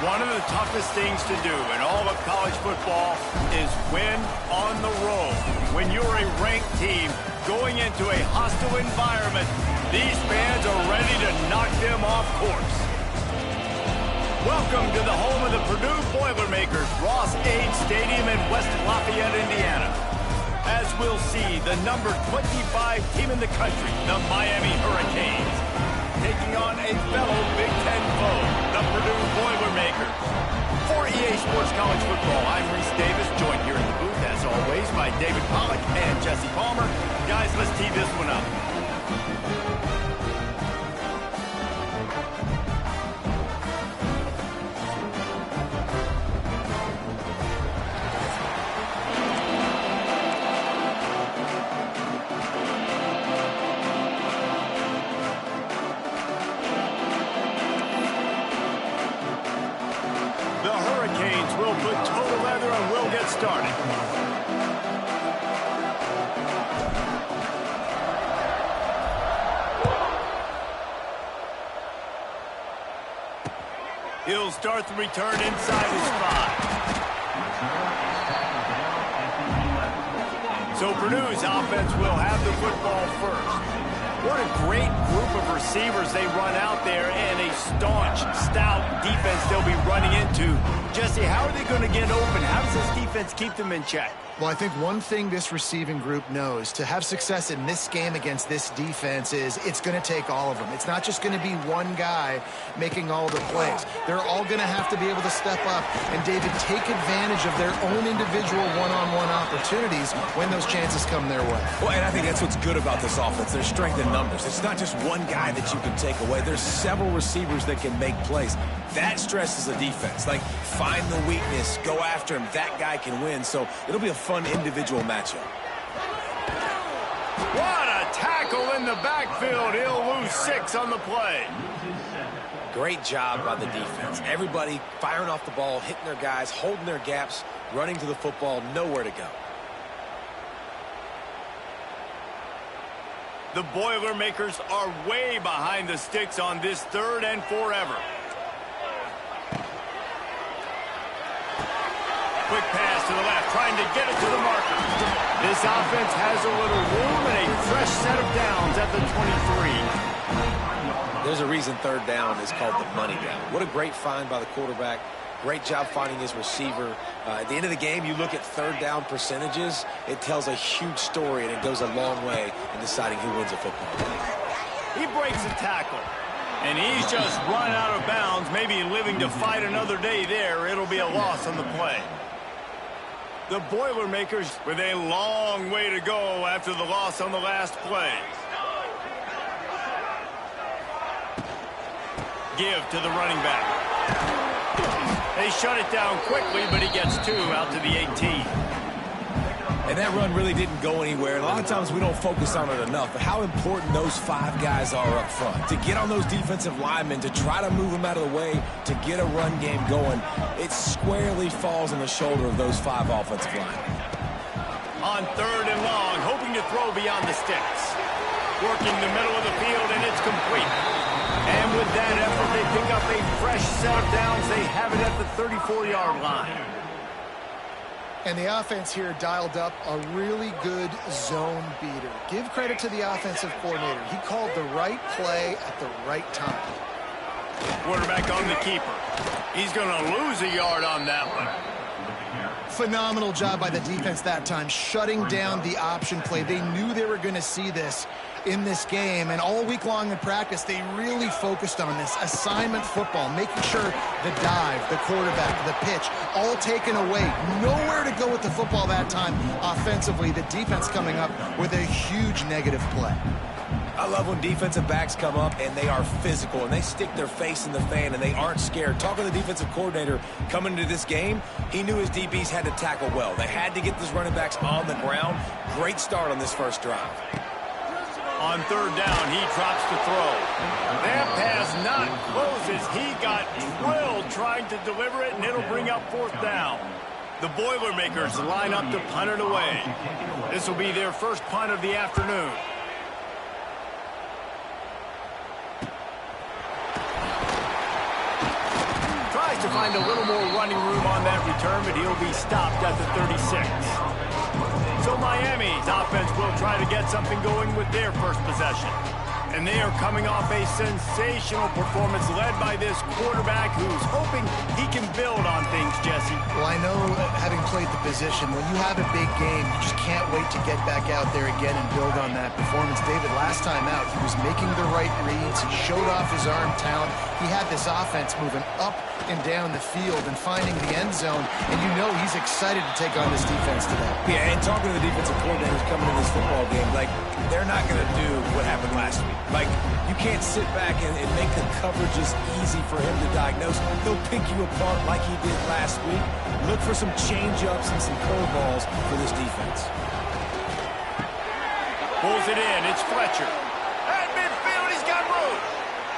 One of the toughest things to do in all of college football is win on the road. When you're a ranked team going into a hostile environment, these fans are ready to knock them off course. Welcome to the home of the Purdue Boilermakers, Ross-Ade Stadium in West Lafayette, Indiana. As we'll see, the number 25 team in the country, the Miami Hurricanes, taking on a fellow Big Ten foe, the Purdue Boilermakers. For EA Sports College Football, I'm Reese Davis, joined here in the booth, as always, by David Pollack and Jesse Palmer. Guys, let's tee this one up. We'll put total leather and we'll get started. He'll start the return inside his 5. So Purdue's offense will have the football first. What a great group of receivers they run out there, and a staunch, stout defense they'll be running into. Jesse, how are they going to get open? How does this defense keep them in check? Well, I think one thing this receiving group knows to have success in this game against this defense is it's going to take all of them. It's not just going to be one guy making all the plays. They're all going to have to be able to step up and, David, take advantage of their own individual one-on-one opportunities when those chances come their way. Well, and I think that's what's good about this offense. There's strength in numbers. It's not just one guy that you can take away. There's several receivers that can make plays. That stresses the defense. Like, find the weakness, go after him. That guy can win. So it'll be a fun individual matchup. What a tackle in the backfield. He'll lose 6 on the play. Great job by the defense. Everybody firing off the ball, hitting their guys, holding their gaps, running to the football, nowhere to go. The Boilermakers are way behind the sticks on this 3rd and forever. Quick pass to the left, trying to get it to the marker. This offense has a little room and a fresh set of downs at the 23. There's a reason 3rd down is called the money down. What a great find by the quarterback. Great job finding his receiver. At the end of the game, you look at 3rd down percentages. It tells a huge story, and it goes a long way in deciding who wins a football game. He breaks a tackle, and he's just run out of bounds, maybe living to fight another day there. It'll be a loss on the play. The Boilermakers with a long way to go after the loss on the last play. Give to the running back. They shut it down quickly, but he gets 2 out to the 18. And that run really didn't go anywhere. A lot of times we don't focus on it enough, but how important those 5 guys are up front. To get on those defensive linemen, to try to move them out of the way, to get a run game going, it squarely falls on the shoulder of those 5 offensive linemen. On 3rd and long, hoping to throw beyond the sticks. Working the middle of the field, and it's complete. And with that effort, they pick up a fresh set of downs. They have it at the 34-yard line. And the offense here dialed up a really good zone beater. Give credit to the offensive coordinator. He called the right play at the right time. Quarterback on the keeper. He's going to lose a yard on that one. Phenomenal job by the defense that time, shutting down the option play. They knew they were going to see this in this game, and all week long in practice, they really focused on this assignment football, making sure the dive, the quarterback, the pitch, all taken away. Nowhere to go with the football that time offensively. The defense coming up with a huge negative play. I love when defensive backs come up and they are physical and they stick their face in the fan and they aren't scared. Talking to the defensive coordinator coming into this game, he knew his DBs had to tackle well. They had to get those running backs on the ground. Great start on this first drive. On 3rd down, he drops to throw. That pass not closes. He got drilled trying to deliver it, and it'll bring up 4th down. The Boilermakers line up to punt it away. This will be their first punt of the afternoon. find a little more running room on that return, but he'll be stopped at the 36. So Miami's offense will try to get something going with their first possession. And they are coming off a sensational performance led by this quarterback who's hoping he can build on things, Jesse. Well, I know, having played the position, when you have a big game, you just can't wait to get back out there again and build on that performance. David, last time out, he was making the right reads. He showed off his arm talent. He had this offense moving up and down the field and finding the end zone. And you know he's excited to take on this defense today. Yeah, and talking to the defensive coordinator who's coming in this football game, like, they're not going to do what happened last week. Like, you can't sit back and make the coverages easy for him to diagnose. He'll pick you apart like he did last week. Look for some change-ups and some curveballs for this defense. Pulls it in. It's Fletcher. At midfield, he's got room.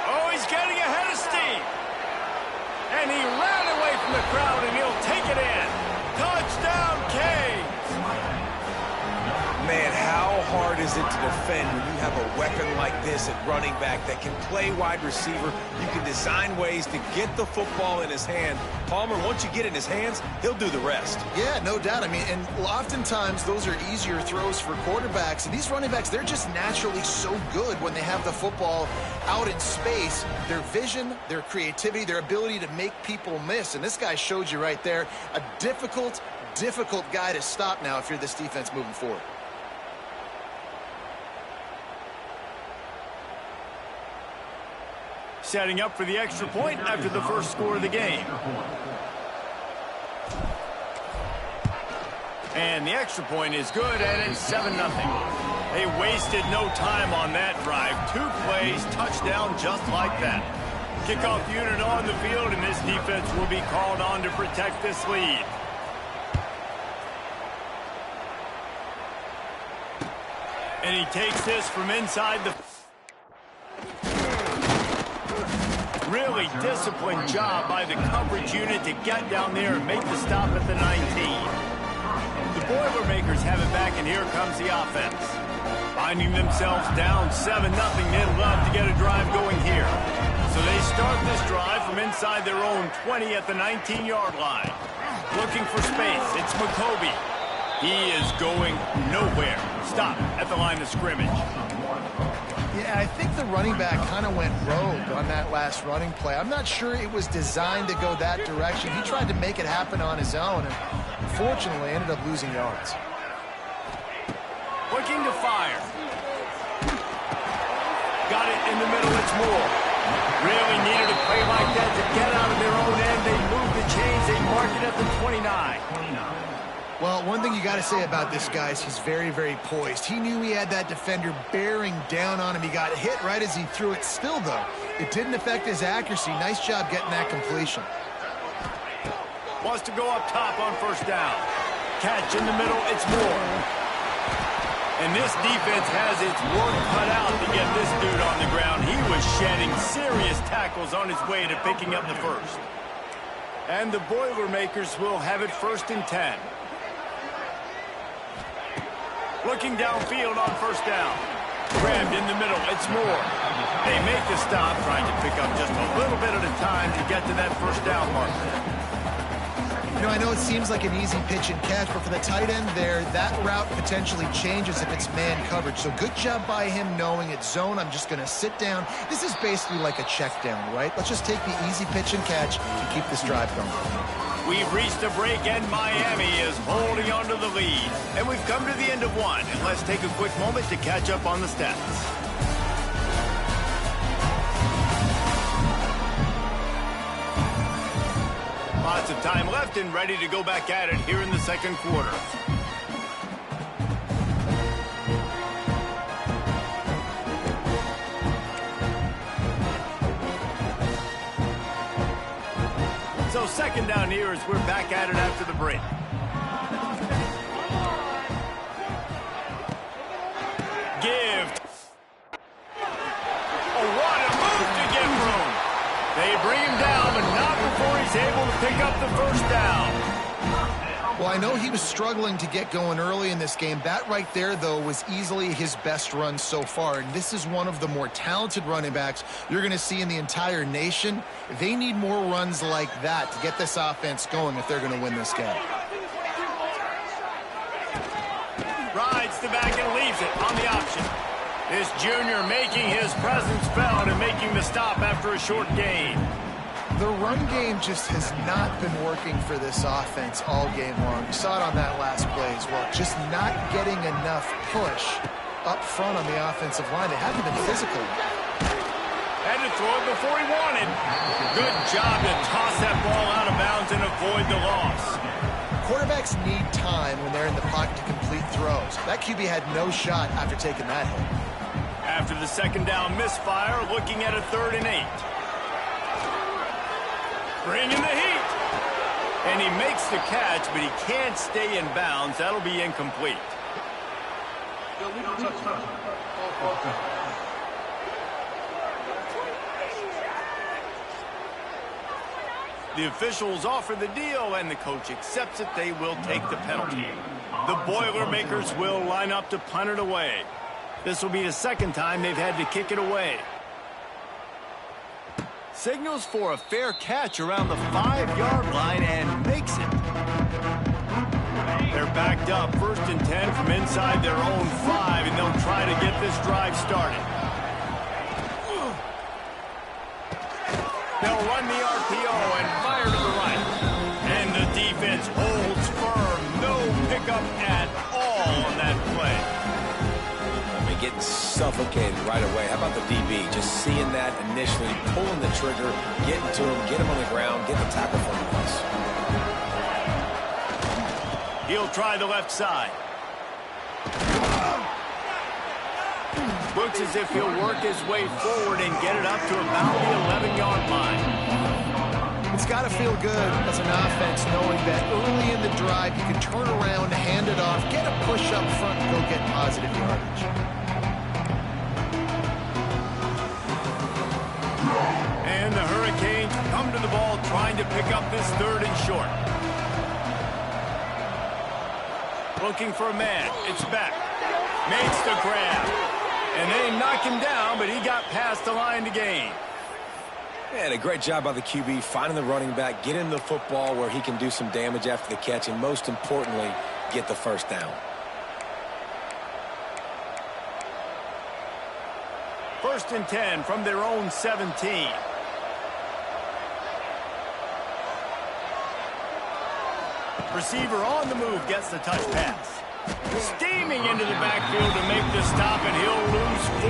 Oh, he's getting ahead of steam. And he ran away from the crowd, and he'll take it in. Touchdown, Canes. Man, how hard is it to defend when you have a weapon like this at running back that can play wide receiver? You can design ways to get the football in his hand. Palmer, once you get it in his hands, he'll do the rest. Yeah, no doubt. I mean, and oftentimes those are easier throws for quarterbacks. And these running backs, they're just naturally so good when they have the football out in space. Their vision, their creativity, their ability to make people miss. And this guy showed you right there, a difficult guy to stop now if you're this defense moving forward. Setting up for the extra point after the first score of the game. And the extra point is good, and it's 7-0. They wasted no time on that drive. 2 plays, touchdown just like that. Kickoff unit on the field, and this defense will be called on to protect this lead. And he takes this from inside the... Really disciplined job by the coverage unit to get down there and make the stop at the 19. The Boilermakers have it back, and here comes the offense. Finding themselves down 7-0, they'd love to get a drive going here. So they start this drive from inside their own 20 at the 19-yard line. Looking for space, it's McCoby. He is going nowhere. Stop at the line of scrimmage. Yeah, I think the running back kind of went rogue on that last running play. I'm not sure it was designed to go that direction. He tried to make it happen on his own, and unfortunately ended up losing yards. Looking to fire. Got it in the middle, it's Moore. Really needed a play like that to get out of their own end. They move the chains, they mark it at the 29. Well, one thing you got to say about this guy is he's very, very poised. He knew he had that defender bearing down on him. He got hit right as he threw it. Still, though, it didn't affect his accuracy. Nice job getting that completion. Wants to go up top on first down. Catch in the middle, it's Moore. And this defense has its work cut out to get this dude on the ground. He was shedding serious tackles on his way to picking up the first. And the Boilermakers will have it 1st and 10. Looking downfield on first down. Grabbed in the middle, it's Moore. They make the stop, trying to pick up just a little bit at a time to get to that first down marker. You know, I know it seems like an easy pitch and catch, but for the tight end there, that route potentially changes if it's man coverage. So good job by him knowing it's zone. I'm just going to sit down. This is basically like a check down, right? Let's just take the easy pitch and catch and keep this drive going. We've reached a break, and Miami is holding on to the lead. And we've come to the end of one. And let's take a quick moment to catch up on the stats. Lots of time left and ready to go back at it here in the second quarter. So second down here as we're back at it after the break. Give. Oh, what a move to get room. They bring him down, but not before he's able to pick up the first down. Well, I I know he was struggling to get going early in this game. That right there, though, was easily his best run so far. And this is one of the more talented running backs you're going to see in the entire nation. They need more runs like that to get this offense going if they're going to win this game. Rides the back and leaves it on the option. This junior making his presence felt and making the stop after a short gain. The run game just has not been working for this offense all game long. You saw it on that last play as well. Just not getting enough push up front on the offensive line. They haven't been physical. Had to throw it before he wanted. Good job to toss that ball out of bounds and avoid the loss. Quarterbacks need time when they're in the pocket to complete throws. That QB had no shot after taking that hit. After the second down misfire, looking at a 3rd and 8. Bringing the heat. And he makes the catch, but he can't stay in bounds. That'll be incomplete. The officials offer the deal, and the coach accepts it. They will take the penalty. The Boilermakers will line up to punt it away. This will be the second time they've had to kick it away. Signals for a fair catch around the 5-yard line and makes it. They're backed up 1st and 10 from inside their own 5, and they'll try to get this drive started. They'll run the RPO and fire to the right. And the defense holds firm. No pickup at all on that play. Getting suffocated right away. How about the DB? Just seeing that initially, pulling the trigger, getting to him, get him on the ground, get the tackle from the bus. He'll try the left side. Looks as if he'll work his way forward and get it up to about the 11-yard line. It's got to feel good as an offense knowing that early in the drive you can turn around, hand it off, get a push up front, and go get positive yardage. And the Hurricanes come to the ball trying to pick up this 3rd and short. Looking for a man. It's back. Makes the grab. And they knock him down, but he got past the line to gain. And a great job by the QB finding the running back, getting the football where he can do some damage after the catch, and most importantly, get the 1st down. 1st and 10 from their own 17. Receiver on the move gets the touch pass. Steaming into the backfield to make the stop, and he'll lose 4.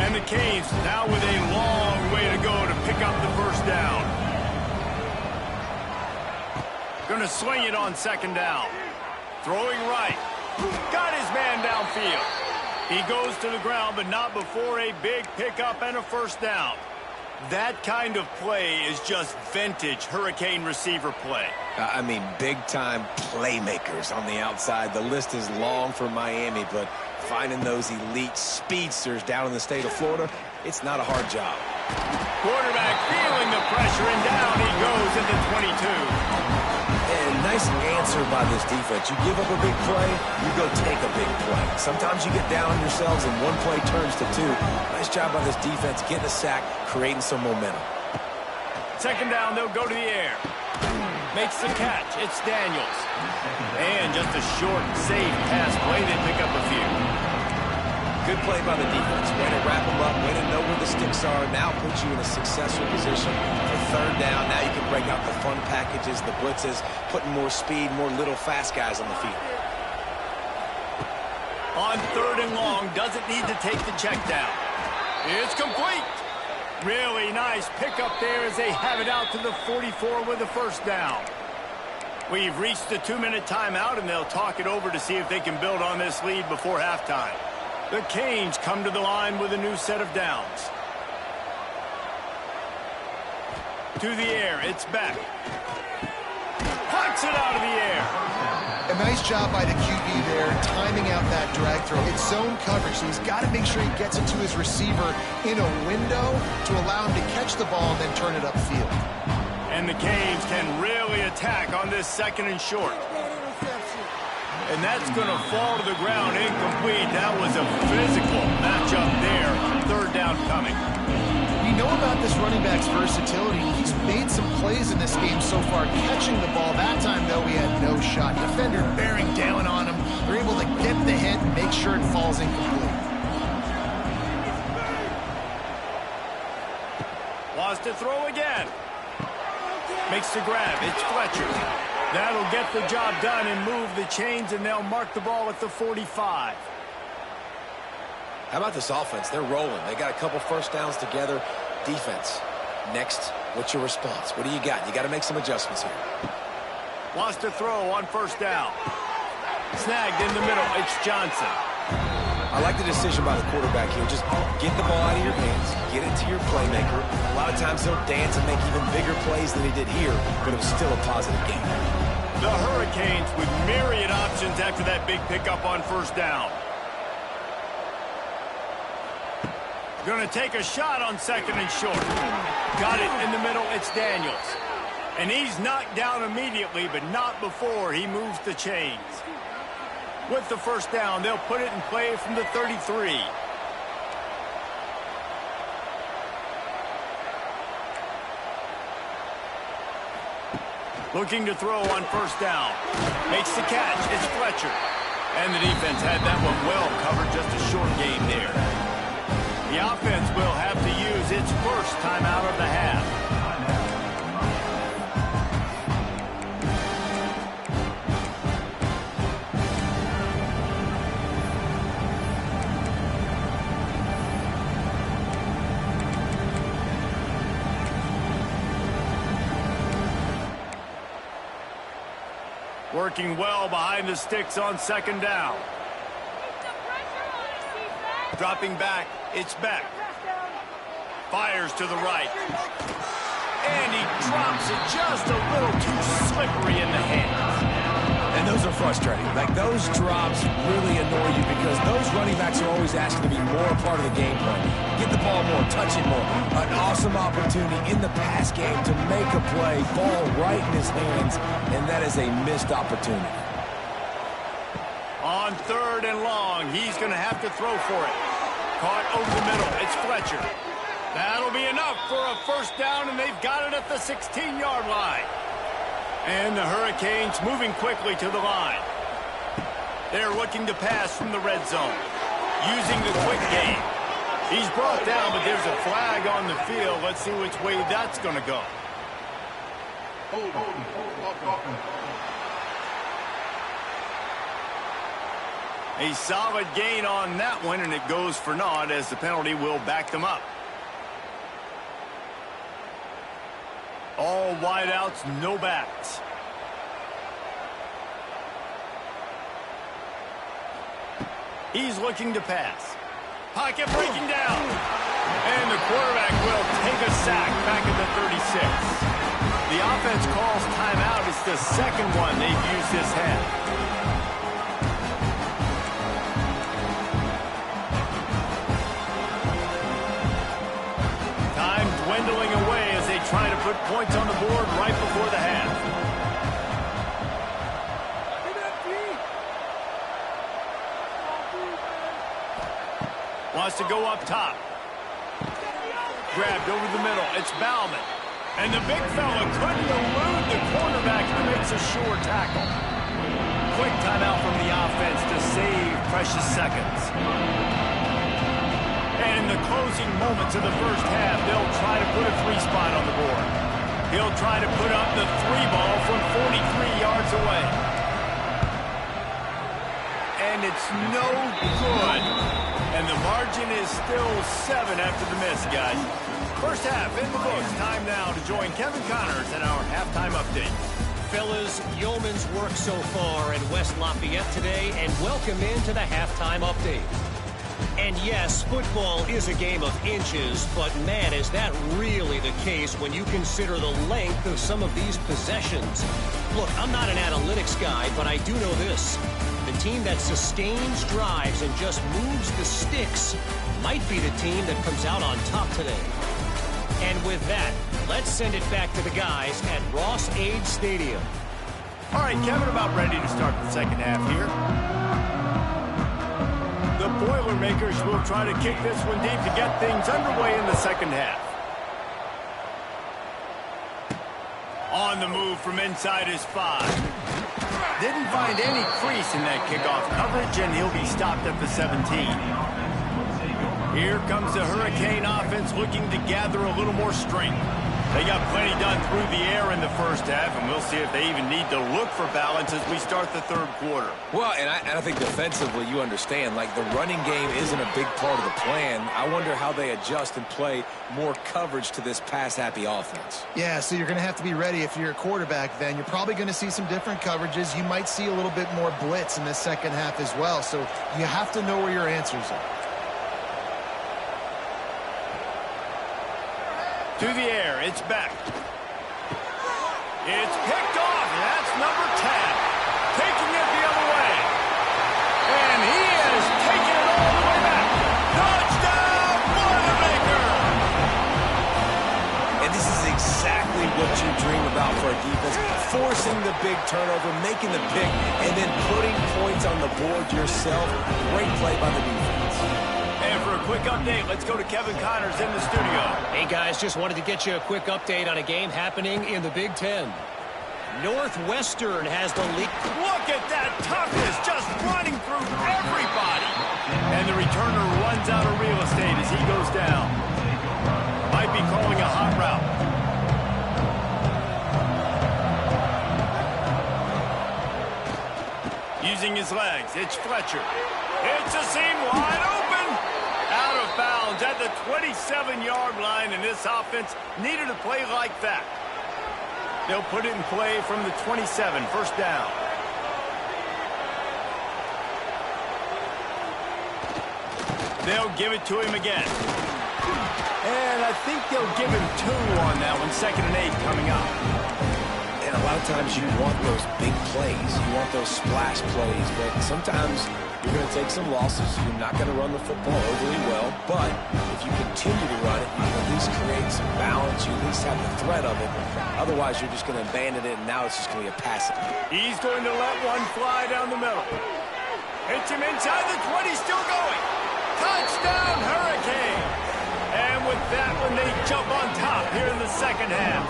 And the Canes now with a long way to go to pick up the 1st down. Going to swing it on 2nd down. Throwing right. Got his man downfield. He goes to the ground, but not before a big pickup and a 1st down. That kind of play is just vintage Hurricane receiver play. I mean, big-time playmakers on the outside. The list is long for Miami, but finding those elite speedsters down in the state of Florida, it's not a hard job. Quarterback feeling the pressure, and down he goes at the 22. And nice answer by this defense. You give up a big play, you go take a big play. Sometimes you get down on yourselves and one play turns to 2. Nice job by this defense getting a sack, creating some momentum. 2nd down, they'll go to the air. Makes the catch. It's Daniels. And just a short, safe pass play. They pick up a few. Good play by the defense. Way to wrap them up, way to know where the sticks are. Now puts you in a successful position for 3rd down. Now you can break out the fun packages, the blitzes, putting more speed, more little fast guys on the field. On 3rd and long, doesn't need to take the check down. It's complete. Really nice pickup there as they have it out to the 44 with the 1st down. We've reached the 2-minute timeout, and they'll talk it over to see if they can build on this lead before halftime. The Canes come to the line with a new set of downs. To the air, it's back. Punts it out of the air. A nice job by the QB there, timing out that drag throw. It's zone coverage, so he's got to make sure he gets it to his receiver in a window to allow him to catch the ball and then turn it upfield. And the Canes can really attack on this 2nd and short. And that's going to fall to the ground incomplete. That was a physical matchup there. 3rd down coming. We know about this running back's versatility. He's made some plays in this game so far, catching the ball. That time, though, he had no shot. Defender bearing down on him. They're able to get the hit and make sure it falls incomplete. Wants to throw again. Makes the grab. It's Fletcher. That'll get the job done and move the chains, and they'll mark the ball at the 45. How about this offense? They're rolling. They got a couple first downs together. Defense. Next, what's your response? What do you got? You got to make some adjustments here. Wants to throw on 1st down. Snagged in the middle. It's Johnson. I like the decision by the quarterback here. Just get the ball out of your hands. Get it to your playmaker. A lot of times he'll dance and make even bigger plays than he did here, but it was still a positive game. The Hurricanes with myriad options after that big pickup on 1st down. Going to take a shot on 2nd and short. Got it in the middle. It's Daniels. And he's knocked down immediately, but not before he moves the chains. With the 1st down, they'll put it in play from the 33. Looking to throw on 1st down. Makes the catch. It's Fletcher. And the defense had that one well covered. Just a short gain there. The offense will have to use its 1st timeout of the half. Working well behind the sticks on 2nd down. Dropping back, it's Beck. Fires to the right. And he drops it just a little too slippery in the hands. And those are frustrating. Like, those drops really annoy you because those running backs are always asking to be more a part of the game plan. Get the ball more, touch it more. An awesome opportunity in the pass game to make a play, ball right in his hands, and that is a missed opportunity. On 3rd and long, he's going to have to throw for it. Caught over the middle. It's Fletcher. That'll be enough for a 1st down, and they've got it at the 16-yard line. And the Hurricanes moving quickly to the line. They're looking to pass from the red zone. Using the quick game. He's brought down, but there's a flag on the field. Let's see which way that's going to go. A solid gain on that one, and it goes for naught as the penalty will back them up. All wideouts, no backs. He's looking to pass. Pocket breaking down. And the quarterback will take a sack back at the 36. The offense calls timeout. It's the 2nd one they've used this half. Time dwindling away as they try to put points on the board right before the half. Wants to go up top. Grabbed over the middle. It's Bauman. And the big fella couldn't elude the cornerback who makes a sure tackle. Quick timeout from the offense to save precious seconds. And in the closing moments of the 1st half, they'll try to put a 3 spot on the board. He'll try to put up the 3 ball from 43 yards away. And it's no good. And the margin is still 7 after the miss, guys. 1st half in the books. Time now to join Kevin Connors in our halftime update. Fellas, yeoman's work so far in West Lafayette today, and welcome into the halftime update. And yes, football is a game of inches, but man, is that really the case when you consider the length of some of these possessions. Look, I'm not an analytics guy, but I do know this. The team that sustains drives and just moves the sticks might be the team that comes out on top today. And with that, let's send it back to the guys at Ross-Ade Stadium. All right, Kevin, about ready to start the second half here. The Boilermakers will try to kick this one deep to get things underway in the second half. On the move from inside his 5. Didn't find any crease in that kickoff coverage, and he'll be stopped at the 17. Here comes the Hurricane offense looking to gather a little more strength. They got plenty done through the air in the first half, and we'll see if they even need to look for balance as we start the third quarter. Well, and I think defensively you understand, like the running game isn't a big part of the plan. I wonder how they adjust and play more coverage to this pass-happy offense. Yeah, so you're going to have to be ready if you're a quarterback then. You're probably going to see some different coverages. You might see a little bit more blitz in the second half as well, so you have to know where your answers are. To the air, it's back. It's picked off, and that's number 10. Taking it the other way. And he is taking it all the way back. Touchdown, Boilermaker! And this is exactly what you dream about for a defense. Forcing the big turnover, making the pick, and then putting points on the board yourself. Great play by the defense. And for a quick update, let's go to Kevin Connors in the studio. Hey guys, just wanted to get you a quick update on a game happening in the Big Ten. Northwestern has the lead. Look at that toughness, just running through everybody. And the returner runs out of real estate as he goes down. Might be calling a hot route. Using his legs, it's Fletcher. It's a seam wide open. Out of bounds at the 27-yard line, and this offense needed a play like that. They'll put it in play from the 27, first down. They'll give it to him again. And I think they'll give him 2 on that one, 2nd and 8 coming up. And a lot of times you want those big plays. You want those splash plays, but sometimes you're going to take some losses. You're not going to run the football overly well, but if you continue to run it, you can at least create some balance. You at least have the threat of it. Otherwise, you're just going to abandon it, and now it's just going to be a passing. He's going to let one fly down the middle. Hits him inside the 20, still going. Touchdown, Hurricane! And with that one, they jump on top here in the second half.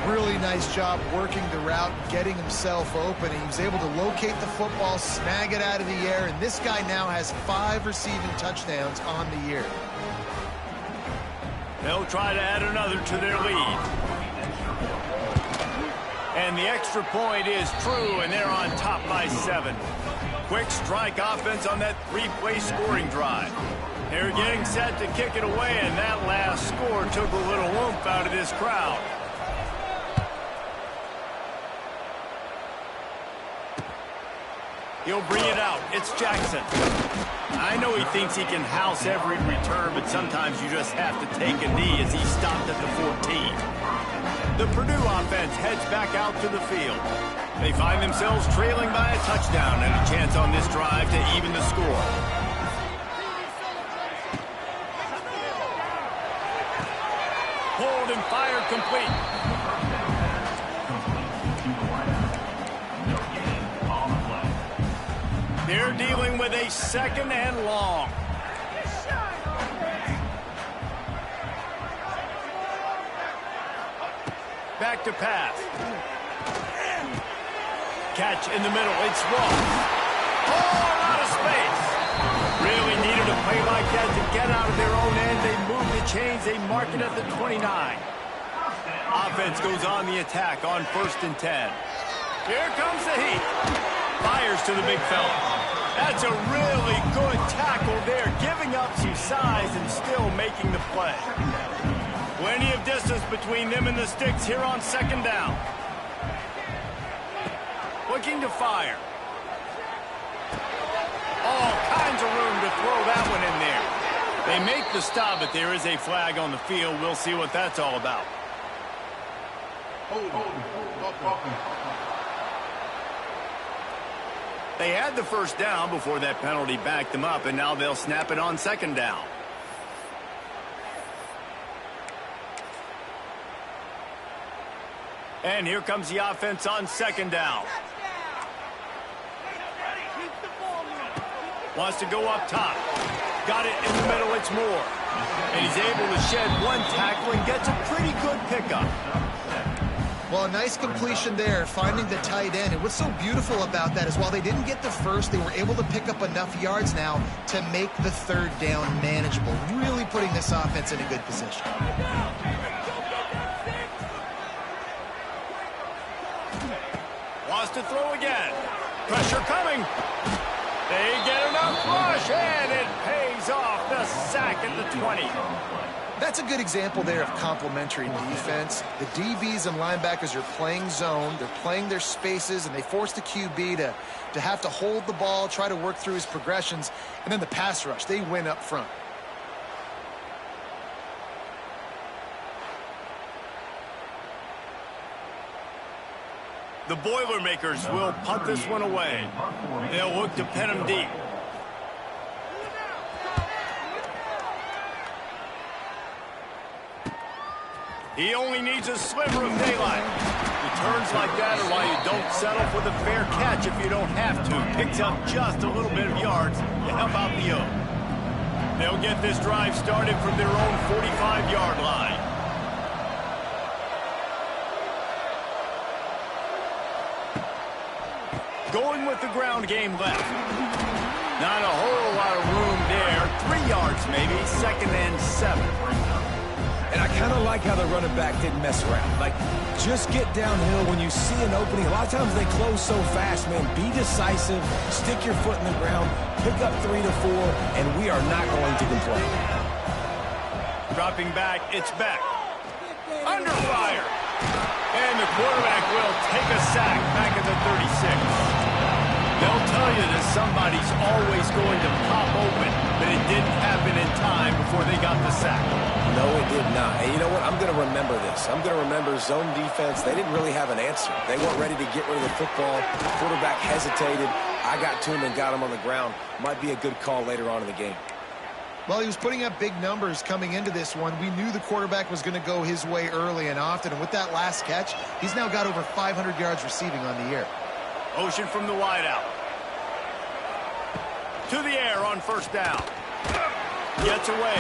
Really nice job working the route, getting himself open. He was able to locate the football, snag it out of the air, and this guy now has 5 receiving touchdowns on the year. They'll try to add another to their lead. And the extra point is true, and they're on top by 7. Quick strike offense on that 3-play scoring drive. They're getting set to kick it away, and that last score took a little oomph out of this crowd. He'll bring it out. It's Jackson. I know he thinks he can house every return, but sometimes you just have to take a knee as he stopped at the 14. The Purdue offense heads back out to the field. They find themselves trailing by a touchdown and a chance on this drive to even the score. Hold and fire complete. They're dealing with a 2nd and long. Back to pass. Catch in the middle. It's Ross. Oh, out of space. Really needed a play like that to get out of their own end. They move the chains. They mark it at the 29. Offense goes on the attack on 1st and 10. Here comes the heat. Fires to the big fella. That's a really good tackle there, giving up some size and still making the play. Plenty of distance between them and the sticks here on 2nd down. Looking to fire. All kinds tons of room to throw that one in there. They make the stop, but there is a flag on the field. We'll see what that's all about. They had the first down before that penalty backed them up, and now they'll snap it on second down. And here comes the offense on second down. Wants to go up top. Got it in the middle, it's Moore. And he's able to shed one tackle and gets a pretty good pickup. Well, a nice completion there, finding the tight end. And what's so beautiful about that is while they didn't get the first, they were able to pick up enough yards now to make the third down manageable. Really putting this offense in a good position. Wants to throw again. Pressure coming. They get enough rush, and it pays off. The sack at the 20. That's a good example there of complementary defense. The DBs and linebackers are playing zone. They're playing their spaces, and they force the QB to have to hold the ball, try to work through his progressions. And then the pass rush, they win up front. The Boilermakers will punt this one away. They'll look to pin him deep. He only needs a sliver of daylight. Returns like that are why you don't settle for the fair catch if you don't have to. Picks up just a little bit of yards to help out the yoke. They'll get this drive started from their own 45-yard line. Going with the ground game left. Not a whole lot of room there. 3 yards maybe, 2nd and 7. And I kind of like how the running back didn't mess around. Like, just get downhill when you see an opening. A lot of times they close so fast, man. Be decisive, stick your foot in the ground, pick up 3 to 4, and we are not going to complain. Dropping back, it's Beck. Under fire. And the quarterback will take a sack back at the 36. They'll tell you that somebody's always going to pop open, but it didn't happen in time before they got the sack. No, it did not. And you know what? I'm going to remember this. I'm going to remember zone defense. They didn't really have an answer. They weren't ready to get rid of the football. The quarterback hesitated. I got to him and got him on the ground. Might be a good call later on in the game. Well, he was putting up big numbers coming into this one. We knew the quarterback was going to go his way early and often. And with that last catch, he's now got over 500 yards receiving on the year. Motion from the wideout. To the air on first down. Gets away.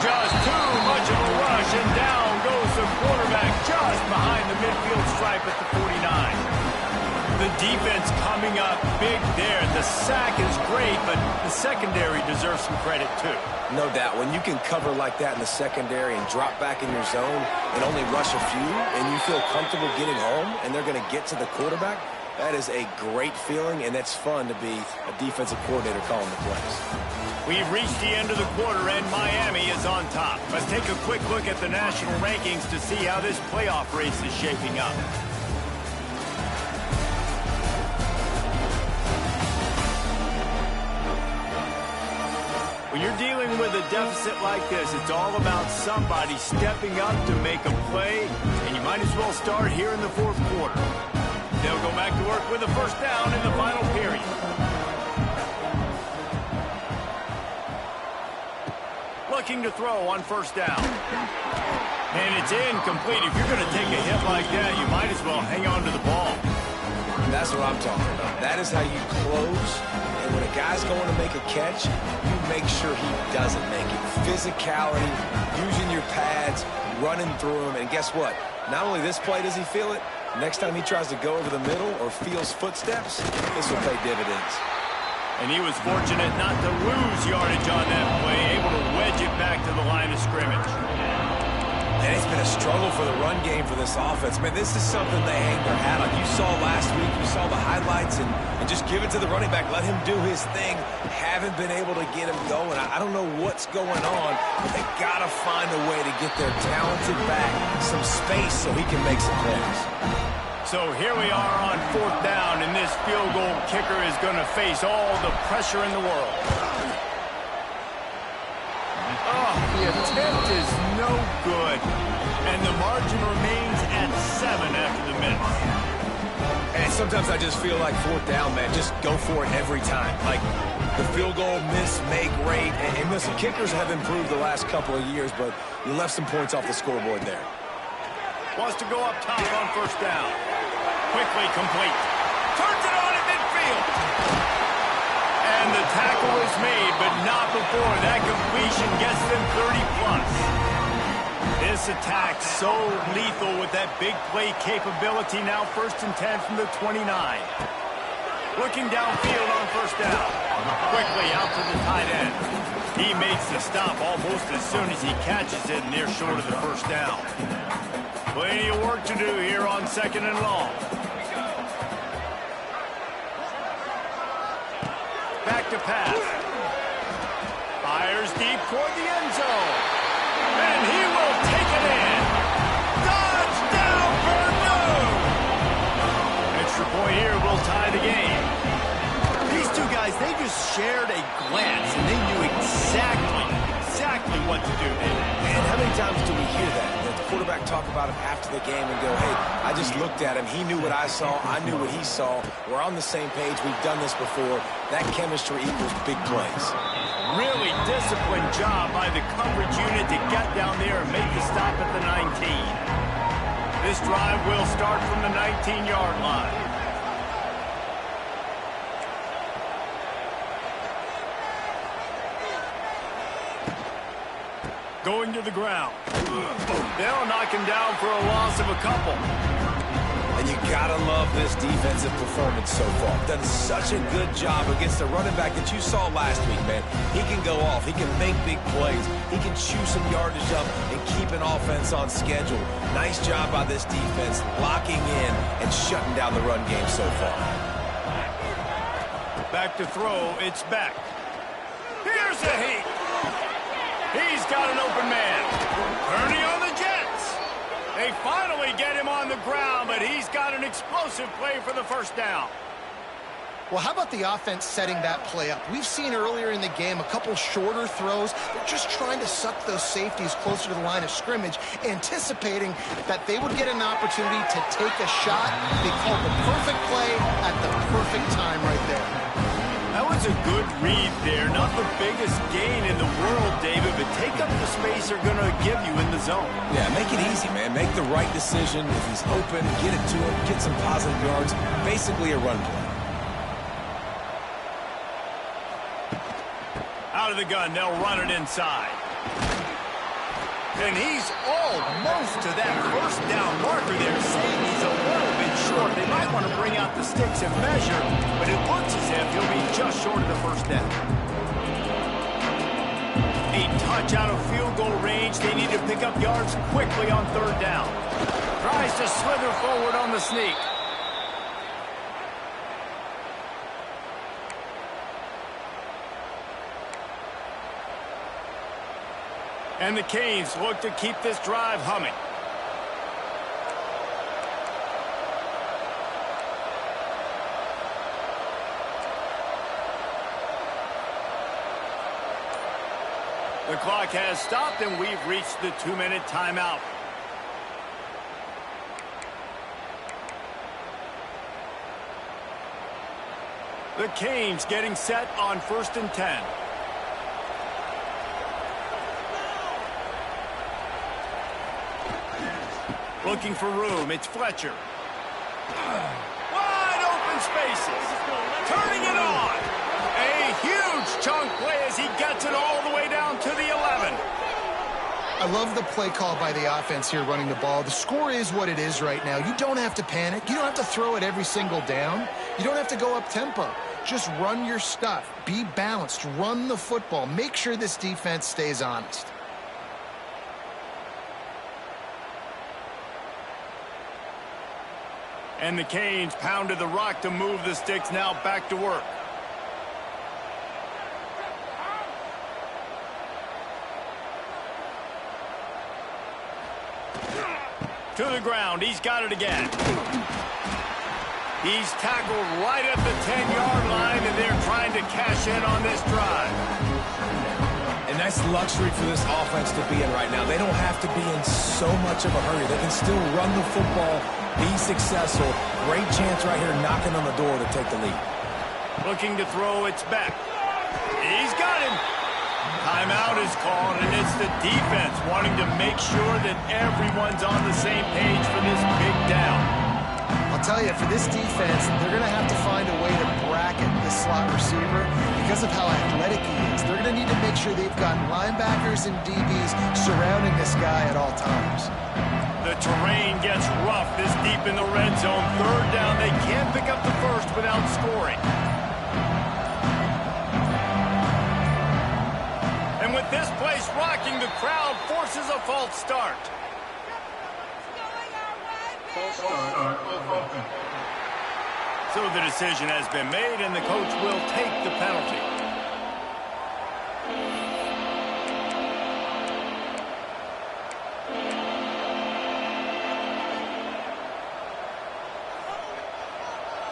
Just too much of a rush, and down goes the quarterback just behind the midfield stripe at the 49. The defense coming up big there. The sack is great, but the secondary deserves some credit too. No doubt. When you can cover like that in the secondary and drop back in your zone and only rush a few, and you feel comfortable getting home, and they're going to get to the quarterback, that is a great feeling, and it's fun to be a defensive coordinator calling the plays. We've reached the end of the quarter, and Miami is on top. Let's take a quick look at the national rankings to see how this playoff race is shaping up. When you're dealing with a deficit like this, it's all about somebody stepping up to make a play, and you might as well start here in the fourth quarter. They'll go back to work with a first down in the final period. Looking to throw on first down. And it's incomplete. If you're going to take a hit like that, you might as well hang on to the ball. That's what I'm talking about. That is how you close. And when a guy's going to make a catch, you make sure he doesn't make it. Physicality, using your pads, running through him. And guess what? Not only this play does he feel it, next time he tries to go over the middle or feels footsteps, this will pay dividends. And he was fortunate not to lose yardage on that play, able to wedge it back to the line of scrimmage. And it's been a struggle for the run game for this offense. Man, this is something they hang their hat on. You saw last week, you saw the highlights, and just give it to the running back. Let him do his thing. Haven't been able to get him going. I don't know what's going on, but they got to find a way to get their talented back some space so he can make some plays. So here we are on 4th down, and this field goal kicker is going to face all the pressure in the world. Oh, the attempt is no good, and the margin remains at 7 after the minute. And sometimes I just feel like 4th down, man, just go for it every time. Like the field goal miss, make rate, and listen, kickers have improved the last couple of years, but you left some points off the scoreboard there. Wants to go up top on 1st down. Quickly complete. Turns it on at midfield. And the tackle is made, but not before that completion gets them 30-plus. This attack so lethal with that big play capability. Now 1st and 10 from the 29. Looking downfield on 1st down. Quickly out to the tight end. He makes the stop almost as soon as he catches it, near short of the 1st down. Plenty of work to do here on 2nd and long. Back to pass. Fires deep toward the end zone. And he will take it in. Touchdown, Purdue! Extra point here will tie the game. These two guys, they just shared a glance, and they knew exactly what to do. And how many times do we hear that? That the quarterback talk about him after the game and go, hey, I just looked at him. He knew what I saw. I knew what he saw. We're on the same page. We've done this before. That chemistry equals big plays. Really disciplined job by the coverage unit to get down there and make the stop at the 19. This drive will start from the 19-yard line. Going to the ground. They'll knock him down for a loss of a couple. And you gotta love this defensive performance so far. Done such a good job against the running back that you saw last week, man. He can go off. He can make big plays. He can chew some yardage up and keep an offense on schedule. Nice job by this defense, locking in and shutting down the run game so far. Back to throw. It's back. Here's a heat. He's got an open man. Purdy on the Jets. They finally get him on the ground, but he's got an explosive play for the 1st down. Well, how about the offense setting that play up? We've seen earlier in the game a couple shorter throws. They're just trying to suck those safeties closer to the line of scrimmage, anticipating that they would get an opportunity to take a shot. They called the perfect play at the perfect time right there. That was a good read there. Not the biggest gain in the world, David, but take up the space they're going to give you in the zone. Yeah, make it easy, man. Make the right decision. If he's open, get it to him, get some positive yards. Basically a run play. Out of the gun, they'll run it inside. And he's almost to that 1st down marker there, saying he's a little bit short. They might want to bring out the sticks and measure, but it looks as if he'll be just short of the 1st down. A touch out of field goal range. They need to pick up yards quickly on 3rd down. Tries to slither forward on the sneak. And the Canes look to keep this drive humming. The clock has stopped, and we've reached the 2-minute timeout. The Canes getting set on 1st and 10. Looking for room. It's Fletcher. Wide open spaces. Turning it on. A huge chunk play as he gets it all the way down to the 11. I love the play call by the offense here running the ball. The score is what it is right now. You don't have to panic. You don't have to throw it every single down. You don't have to go up tempo. Just run your stuff. Be balanced. Run the football. Make sure this defense stays honest. And the Canes pounded the rock to move the sticks, now back to work. To the ground. He's got it again. He's tackled right at the 10-yard line, and they're trying to cash in on this drive. And that's luxury for this offense to be in right now. They don't have to be in so much of a hurry. They can still run the football, be successful. Great chance right here knocking on the door to take the lead. Looking to throw, it's back. He's got him. Timeout is called, and it's the defense wanting to make sure that everyone's on the same page for this big down. I'll tell you, for this defense, they're going to have to find a way to bracket this slot receiver because of how athletic he is. They're going to need to make sure they've got linebackers and DBs surrounding this guy at all times. The terrain gets rough this deep in the red zone. Third down, they can't pick up the first without scoring. And with this place rocking, the crowd forces a false start. So the decision has been made, and the coach will take the penalty.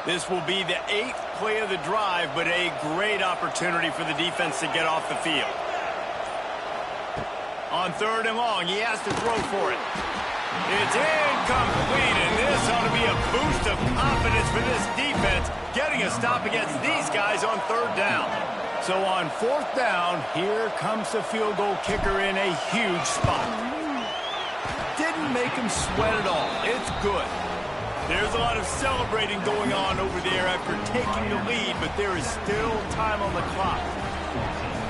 This will be the 8th play of the drive, but a great opportunity for the defense to get off the field. On 3rd and long, he has to throw for it. It's incomplete, and this ought to be a boost of confidence for this defense, getting a stop against these guys on 3rd down. So on 4th down, here comes the field goal kicker in a huge spot. Didn't make him sweat at all. It's good. There's a lot of celebrating going on over there after taking the lead, but there is still time on the clock.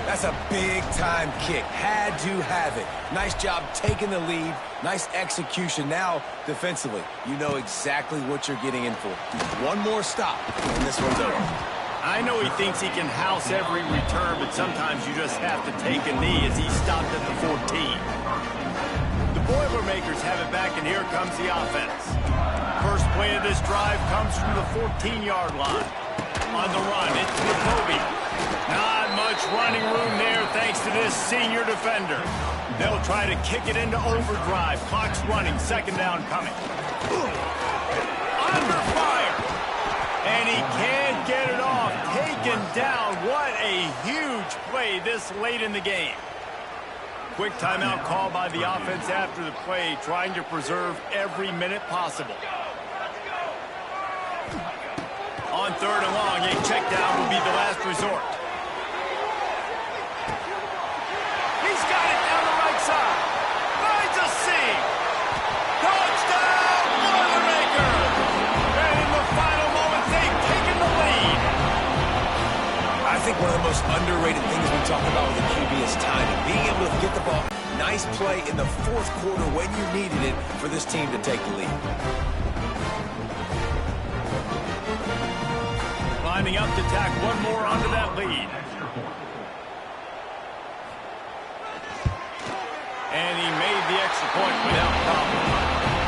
That's a big-time kick. Had to have it. Nice job taking the lead. Nice execution. Now, defensively, you know exactly what you're getting in for. One more stop, and this one's over. I know he thinks he can house every return, but sometimes you just have to take a knee as he stopped at the 14. The Boilermakers have it back, and here comes the offense. First play of this drive comes from the 14-yard line. On the run, it's Jacoby. Not much running room there thanks to this senior defender. They'll try to kick it into overdrive. Clock's running. 2nd down coming. Under fire. And he can't get it off. Taken down. What a huge play this late in the game. Quick timeout call by the offense after the play, trying to preserve every minute possible. On 3rd and long, a check down will be the last resort. He's got it down the right side. Finds a seam. Touchdown, Boilermakers! And in the final moments, they've taken the lead. I think one of the most underrated things we talk about with the QB is timing. Being able to get the ball. Nice play in the 4th quarter when you needed it for this team to take the lead. Lining up to tack one more onto that lead. And he made the extra point without problem.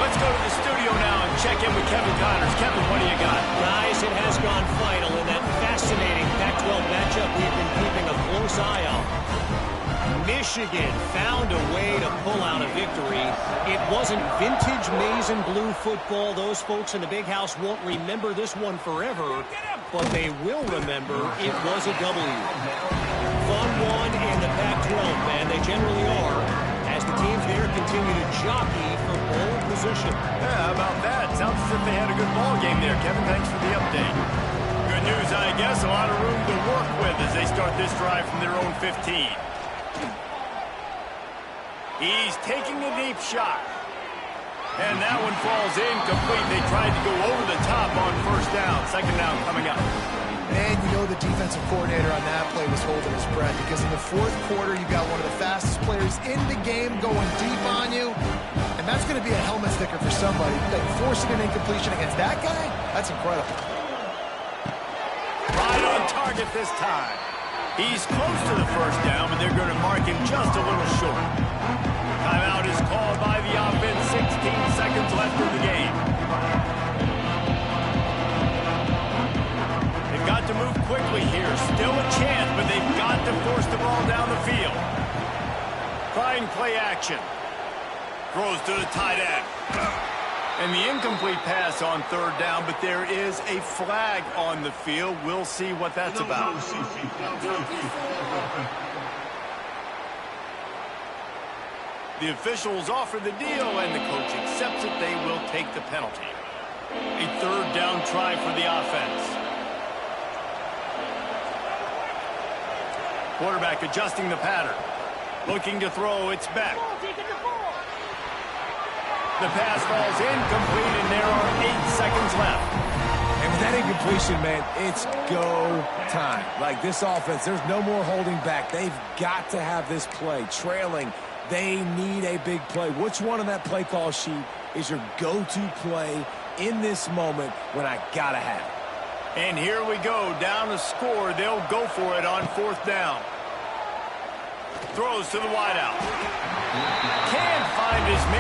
Let's go to the studio now and check in with Kevin Connors. Kevin, what do you got? Guys, it has gone final in that fascinating Pac-12 matchup we've been keeping a close eye on. Michigan found a way to pull out a victory. It wasn't vintage maize and blue football. Those folks in the big house won't remember this one forever, but they will remember it was a W. Fun one in the Pac-12, man. They generally are, as the teams there continue to jockey for bowl position. Yeah, how about that? Sounds as if they had a good ball game there. Kevin, thanks for the update. Good news, I guess. A lot of room to work with as they start this drive from their own 15. He's taking a deep shot. And that one falls incomplete. They tried to go over the top on 1st down. 2nd down coming up. And you know the defensive coordinator on that play was holding his breath because in the 4th quarter, you got one of the fastest players in the game going deep on you. And that's going to be a helmet sticker for somebody. Like forcing an incompletion against that guy, that's incredible. Right on target this time. He's close to the 1st down, but they're going to mark him just a little short. Timeout is called by the offense. 16 seconds left in the game. They've got to move quickly here. Still a chance, but they've got to force the ball down the field. Trying play action. Throws to the tight end. And the incomplete pass on third down, but there is a flag on the field. We'll see what that's about. The officials offer the deal, and the coach accepts it. They will take the penalty. A third down try for the offense. Quarterback adjusting the pattern. Looking to throw, it's back. The pass falls incomplete, and there are 8 seconds left. And with that incompletion, man, it's go time. Like this offense, there's no more holding back. They've got to have this play. Trailing, they need a big play. Which one on that play call sheet is your go-to play in this moment when I gotta have it? And here we go, down to score. They'll go for it on fourth down. Throws to the wideout. Can't find his man.